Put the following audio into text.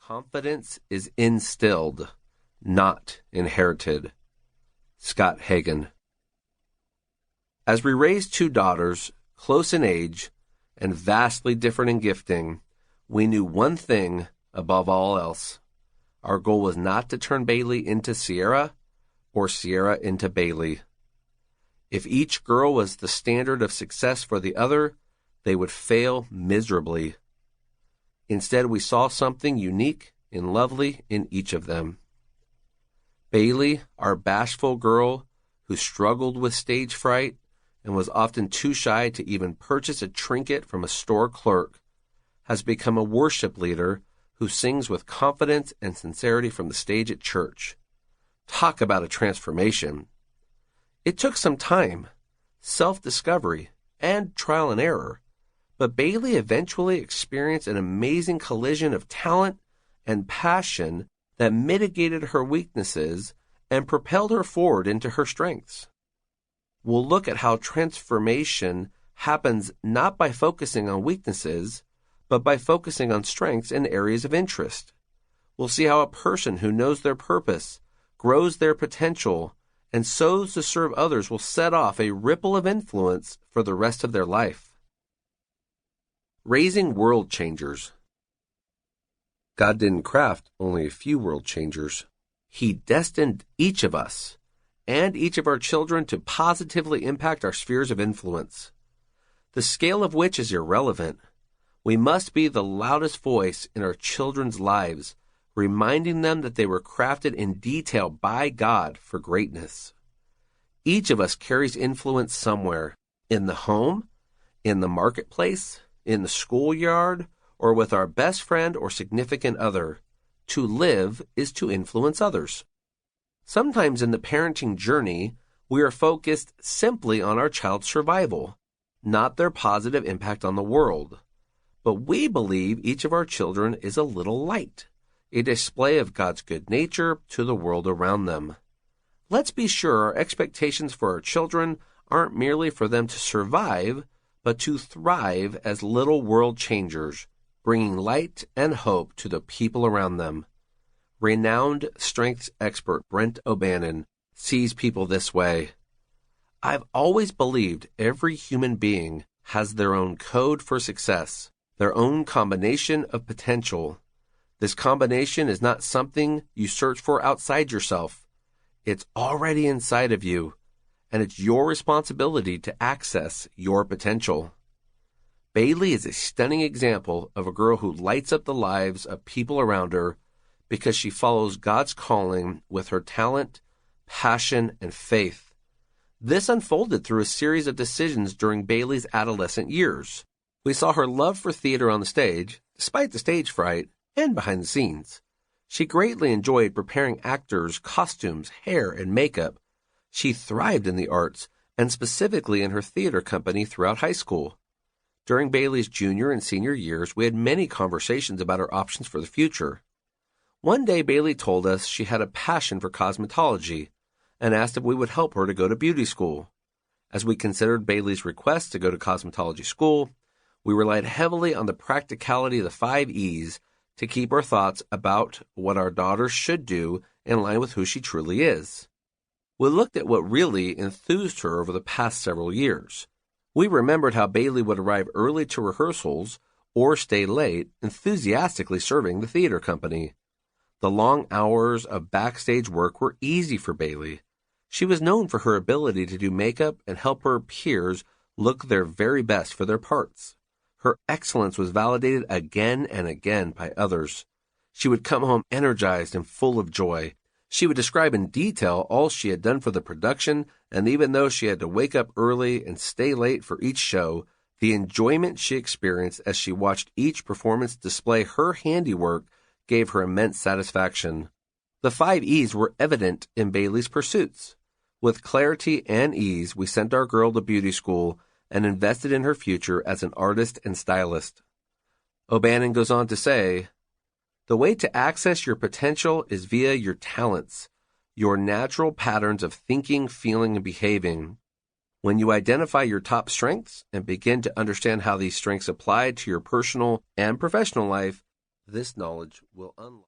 Confidence is instilled, not inherited. Scott Hagen. As we raised two daughters, close in age and vastly different in gifting, we knew one thing above all else. Our goal was not to turn Bailey into Sierra or Sierra into Bailey. If each girl was the standard of success for the other, they would fail miserably. Instead, we saw something unique and lovely in each of them. Bailey, our bashful girl who struggled with stage fright and was often too shy to even purchase a trinket from a store clerk, has become a worship leader who sings with confidence and sincerity from the stage at church. Talk about a transformation. It took some time, self-discovery, and trial and error, but Bailey eventually experienced an amazing collision of talent and passion that mitigated her weaknesses and propelled her forward into her strengths. We'll look at how transformation happens not by focusing on weaknesses, but by focusing on strengths and areas of interest. We'll see how a person who knows their purpose, grows their potential, and sows to serve others will set off a ripple of influence for the rest of their life. Raising world changers. God didn't craft only a few world changers. He destined each of us and each of our children to positively impact our spheres of influence, the scale of which is irrelevant. We must be the loudest voice in our children's lives, reminding them that they were crafted in detail by God for greatness. Each of us carries influence somewhere, in the home, in the marketplace, in the schoolyard, or with our best friend or significant other. To live is to influence others. Sometimes in the parenting journey, we are focused simply on our child's survival, not their positive impact on the world. But we believe each of our children is a little light, a display of God's good nature to the world around them. Let's be sure our expectations for our children aren't merely for them to survive, but to thrive as little world changers, bringing light and hope to the people around them. Renowned strengths expert Brent O'Bannon sees people this way. I've always believed every human being has their own code for success, their own combination of potential. This combination is not something you search for outside yourself. It's already inside of you, and it's your responsibility to access your potential. Bailey is a stunning example of a girl who lights up the lives of people around her because she follows God's calling with her talent, passion, and faith. This unfolded through a series of decisions during Bailey's adolescent years. We saw her love for theater on the stage, despite the stage fright, and behind the scenes. She greatly enjoyed preparing actors' costumes, hair, and makeup. She thrived in the arts, and specifically in her theater company throughout high school. During Bailey's junior and senior years, we had many conversations about her options for the future. One day, Bailey told us she had a passion for cosmetology and asked if we would help her to go to beauty school. As we considered Bailey's request to go to cosmetology school, we relied heavily on the practicality of the 5 E's to keep our thoughts about what our daughter should do in line with who she truly is. We looked at what really enthused her over the past several years. We remembered how Bailey would arrive early to rehearsals or stay late, enthusiastically serving the theater company. The long hours of backstage work were easy for Bailey. She was known for her ability to do makeup and help her peers look their very best for their parts. Her excellence was validated again and again by others. She would come home energized and full of joy. She would describe in detail all she had done for the production, and even though she had to wake up early and stay late for each show, the enjoyment she experienced as she watched each performance display her handiwork gave her immense satisfaction. The 5 E's were evident in Bailey's pursuits. With clarity and ease, we sent our girl to beauty school and invested in her future as an artist and stylist. O'Bannon goes on to say, the way to access your potential is via your talents, your natural patterns of thinking, feeling, and behaving. When you identify your top strengths and begin to understand how these strengths apply to your personal and professional life, This knowledge will unlock